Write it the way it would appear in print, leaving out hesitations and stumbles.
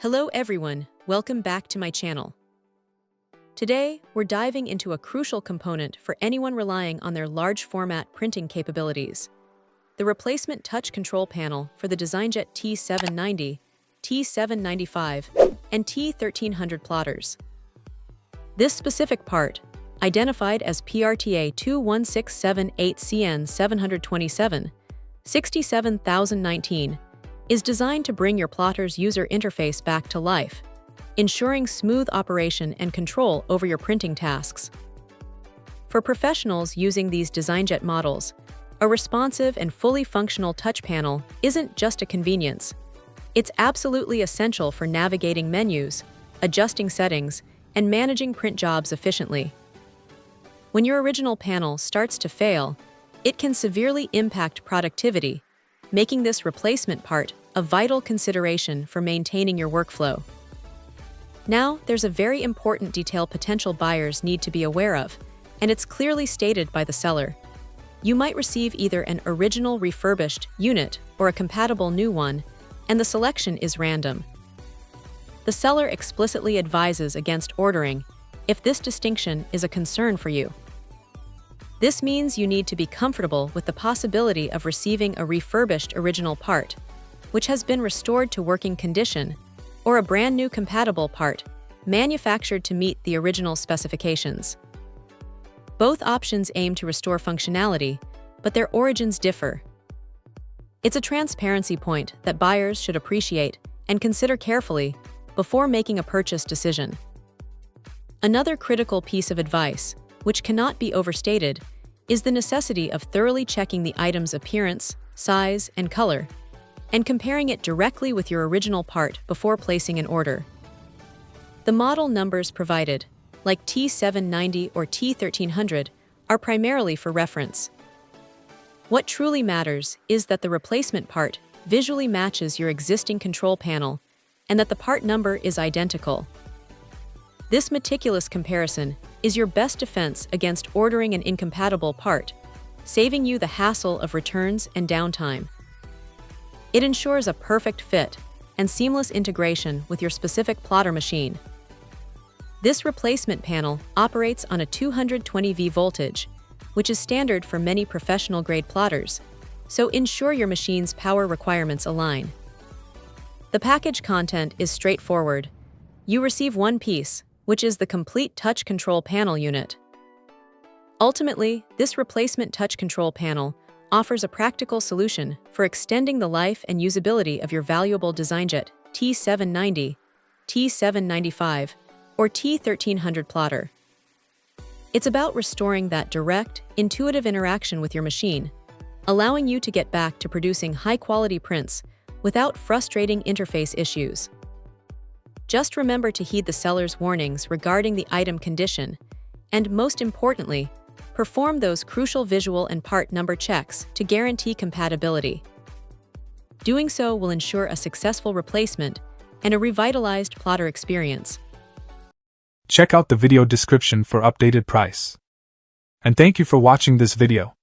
Hello everyone, welcome back to my channel. Today, we're diving into a crucial component for anyone relying on their large format printing capabilities: the replacement touch control panel for the Designjet T790, T795, and T1300 plotters. This specific part, identified as PRTA 21678CN727 67019, is designed to bring your plotter's user interface back to life, ensuring smooth operation and control over your printing tasks. For professionals using these Designjet models, a responsive and fully functional touch panel isn't just a convenience. It's absolutely essential for navigating menus, adjusting settings, and managing print jobs efficiently. When your original panel starts to fail, it can severely impact productivity, making this replacement part a vital consideration for maintaining your workflow. Now, there's a very important detail potential buyers need to be aware of, and it's clearly stated by the seller. You might receive either an original refurbished unit or a compatible new one, and the selection is random. The seller explicitly advises against ordering if this distinction is a concern for you. This means you need to be comfortable with the possibility of receiving a refurbished original part, which has been restored to working condition, or a brand new compatible part, manufactured to meet the original specifications. Both options aim to restore functionality, but their origins differ. It's a transparency point that buyers should appreciate and consider carefully before making a purchase decision. Another critical piece of advice, which cannot be overstated, is the necessity of thoroughly checking the item's appearance, size, and color, and comparing it directly with your original part before placing an order. The model numbers provided, like T790 or T1300, are primarily for reference. What truly matters is that the replacement part visually matches your existing control panel and that the part number is identical. This meticulous comparison is your best defense against ordering an incompatible part, saving you the hassle of returns and downtime. It ensures a perfect fit and seamless integration with your specific plotter machine. This replacement panel operates on a 220V voltage, which is standard for many professional-grade plotters, so ensure your machine's power requirements align. The package content is straightforward. You receive one piece, which is the complete touch control panel unit. Ultimately, this replacement touch control panel offers a practical solution for extending the life and usability of your valuable Designjet T790, T795, or T1300 plotter. It's about restoring that direct, intuitive interaction with your machine, allowing you to get back to producing high-quality prints without frustrating interface issues. Just remember to heed the seller's warnings regarding the item condition, and most importantly, perform those crucial visual and part number checks to guarantee compatibility. Doing so will ensure a successful replacement and a revitalized plotter experience. Check out the video description for updated price. And thank you for watching this video.